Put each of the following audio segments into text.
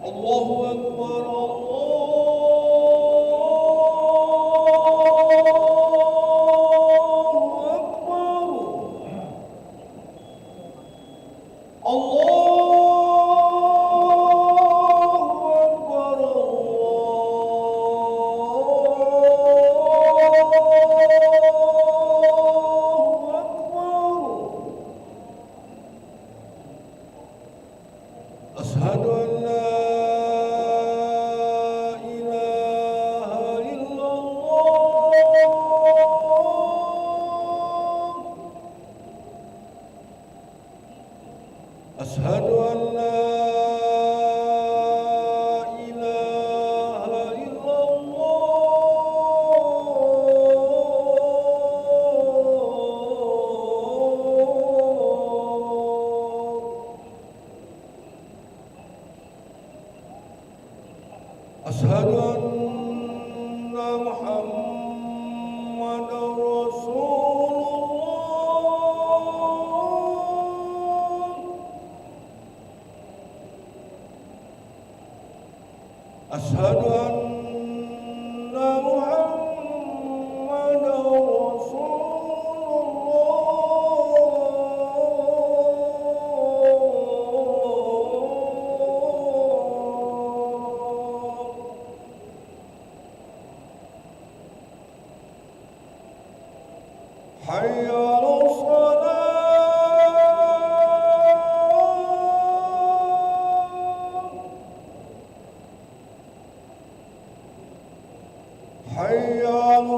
الله أكبر. أشهد أن لا إله إلا الله. أشهد أن لا إله إلا الله. أشهد أن محمدًا رسول الله. أشهد أن محمدًا رسول حي على الصلاة. حي على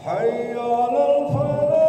حي على الفلاح.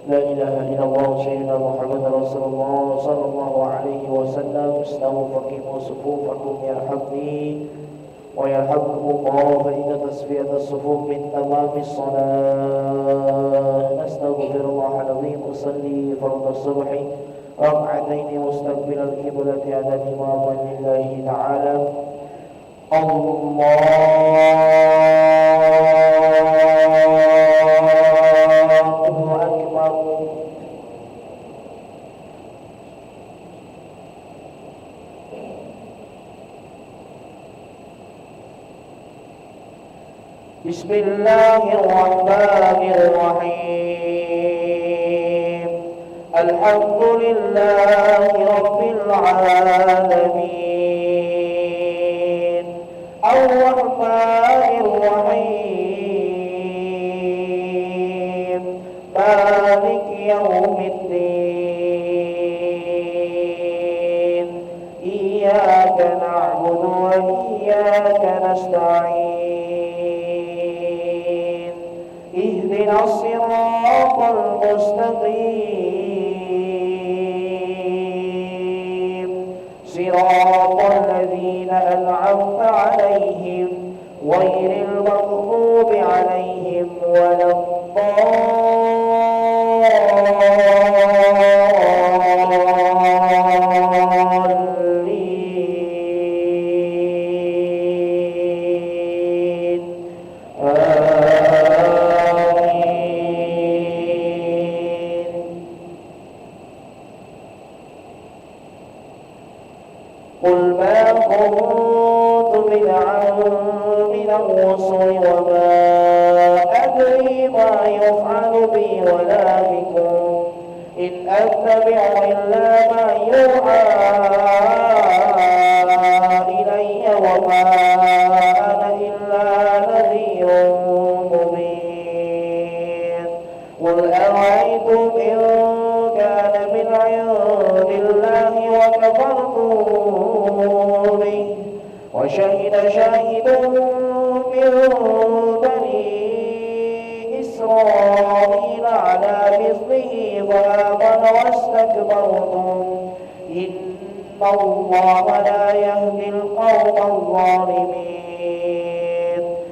لا إله إلا الله سيدنا محمد رسول الله صلى الله عليه وسلم. استووا فقيموا صفوفكم يرحمني ويرحمكم الله، فإن تسوية الصفوف من تمام الصلاة. نستغفر الله العظيم. أصلي فرض الصبح ركعتين مستقبل القبلة على الإمام لله تعالى. الله أكبر. بسم الله الرحمن الرحيم. الحمد لله رب العالمين الرحمن الرحيم مالك يوم الدين. إياك نعبد وإياك نستعين. اهدنا الصراط المستقيم صراط الذين أنعمت عليهم غير المغضوب عليهم ولا الضالين. آمين. قل ما كنت بدعا من الرسل وما أدري ما يفعل بي ولا بكم، إن أتبع إلا ما يوحى إلي وما أنا إلا نذير مبين. قل أرأيتم إن كان من عند الله وكفرتم به وشهد شاهد من بني إسرائيل على مثله فآمن واستكبرتم إن الله لا يهدي القوم الظالمين.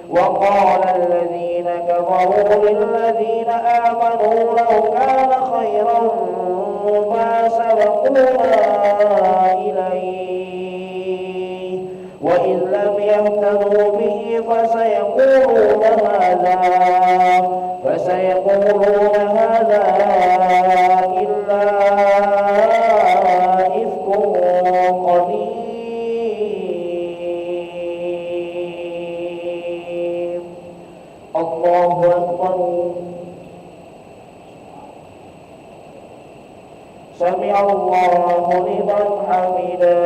وقال الذين كفروا للذين آمنوا لو كان خيرا ما سبقونا إليه وإن لم يهتدوا به فسيقولون هذا إلا إفك قديم. الله أكبر. سمع الله لمن حمده.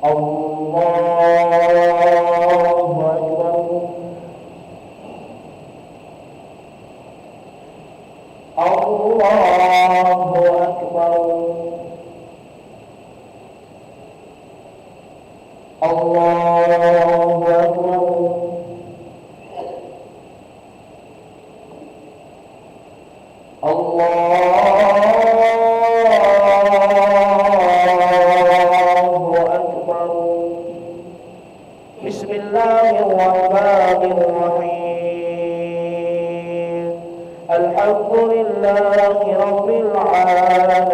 الله أكبر. الله أكبر. الله أكبر. بسم الله الرحمن الرحيم. الحمد لله رب العالمين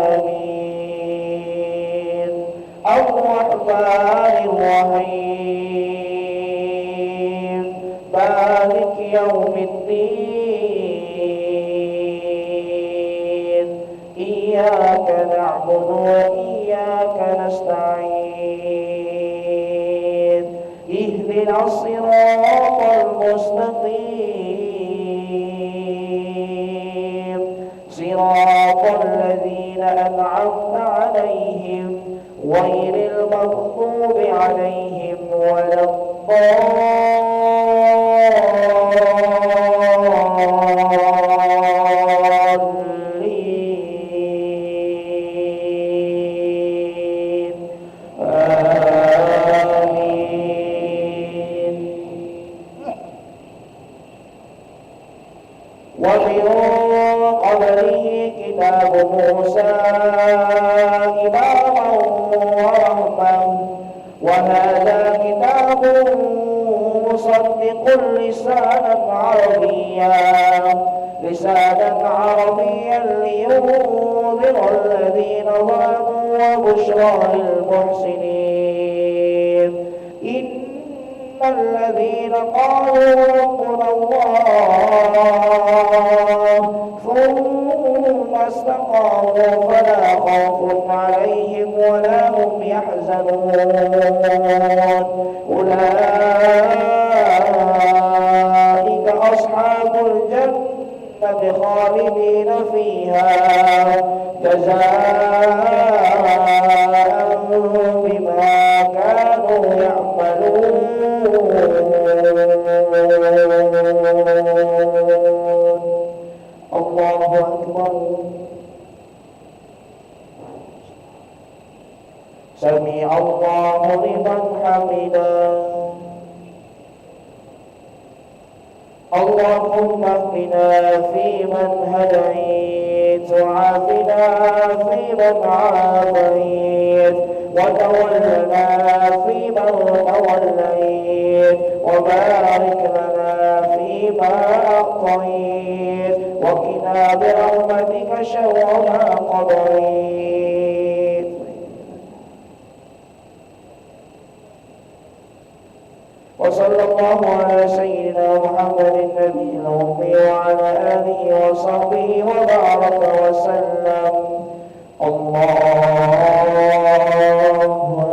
الرحمن الرحيم مالك يوم الدين. إياك نعبد وإياك نستعين. اهدنا الصراط المستقيم صراط الذين أنعمت عليهم غير المغضوب عليهم ولا الضالين. آمين. هذا كتاب مصدق لسانا عربيا لينذر الذين ظلموا وبشرى للمحسنين. إن الذين قالوا ربنا الله ثم استقاموا فلا خوف عليهم ولا هم يحزنون. أولئك أصحاب الجنة خالدين فيها جزاء بما كانوا يعملون. الله أكبر. سمع الله لمن حمده. اللهم اهدنا فيمن هديت وعافنا فيمن عافيت وتولنا فيمن توليت وبارك لنا فيما أعطيت وقنا برحمتك شر ما قضيت. وصلى الله على سيدنا محمد النبي الأمي وعلى آله وصحبه وبارك وسلم. الله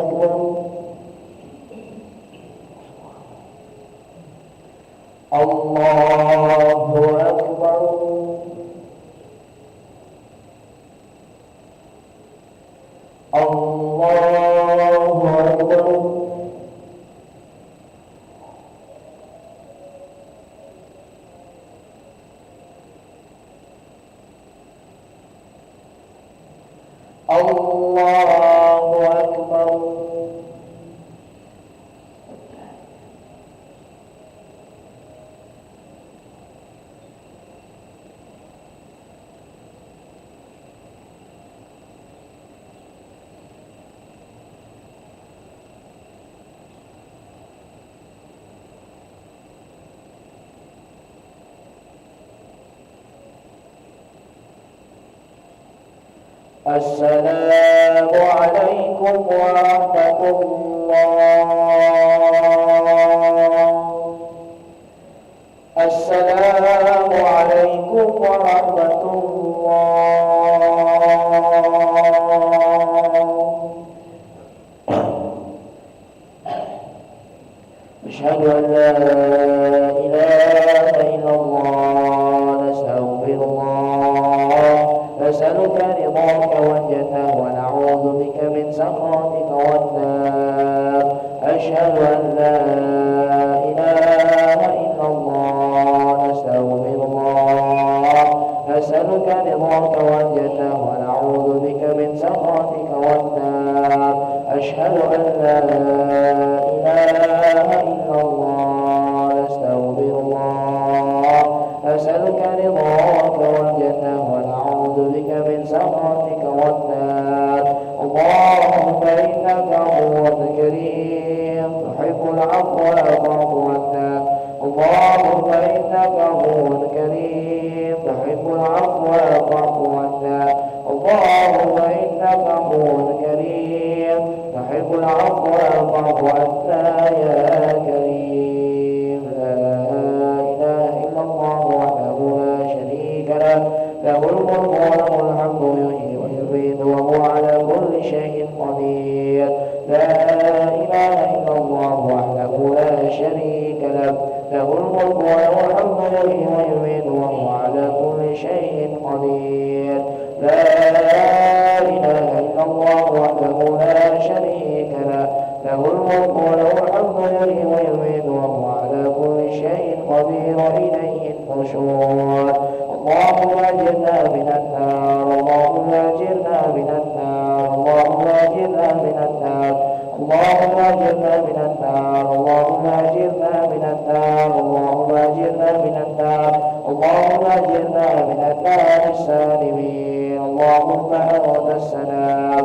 أكبر. الله أكبر. الله أكبر. الله أكبر. السلام عليكم ورحمة الله. السلام عليكم ورحمة الله. أشهد أن لا إله إلا الله. نستغفر الله. نسألك رضاك والجنة ونعوذ بك من سخطك والنار. أشهد أن لا إله إلا الله. نستغفر الله. نسألك رضاك والجنة ونعوذ بك من سخطك والنار. أشهد أن لا إله إلا الله. نستغفر الله. نسألك رضاك والجنة ونعوذ بك من سخطك والنار. اللهم إنك عفو كريم تحب العفو فاعف عنا. اللهم إنك عفو كريم تحب العفو فاعف عنا. اللهم إنك عفو كريم تحب العفو فاعف عنا يا كريم. لا إله إلا الله وحده لا شريك له. له الملك وله الحمد يحيي ويميت وهو على كل شيء قدير. لا إله إلا الله وحده لا شريك له. له الملك وله الحمد يحيي ويميت وهو على كل شيء قدير. لا إله إلا الله وحده لا شريك له. له الملك وله الحمد يحيي ويميت وهو على كل شيء قدير. إليه النشور. اللهم أجرنا من النار. اللهم أجرنا من النار. اللهم أجرنا من النار. اللهم أجرنا من النار. اللهم أجرنا من النار. اللهم أجرنا من النار. اللهم أجرنا من النار السالمين. اللهم أنت السلام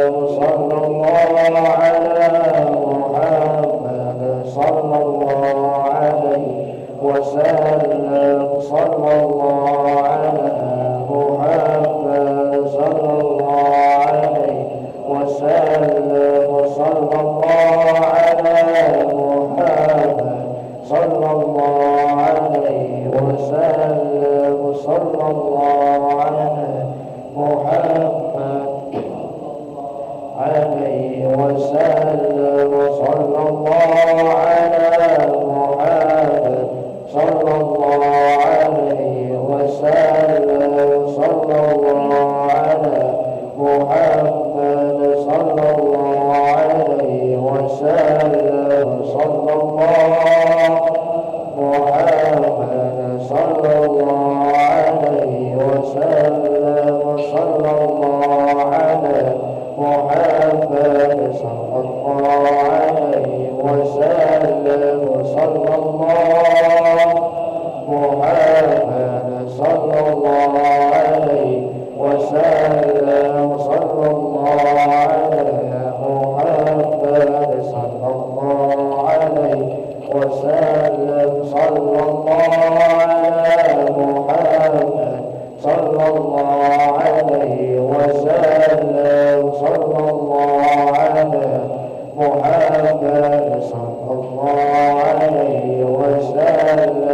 على محمد صلى الله عليه وسلم صلى الله على محمد عليه وسلم صلى الله على محمد صلى الله عليه وسلم صلى الله على محمد صلى الله عليه وسلم صلى الله محمد صلى الله عليه وسلم صلى الله على محمد صلى الله عليه وسلم صلى الله محمد صلى الله عليه وسلم صلى الله على محمد صلى الله عليه وسلم صلى الله على محمد صلى الله عليه وسلم صلى الله على محمد صلى الله عليه وسلم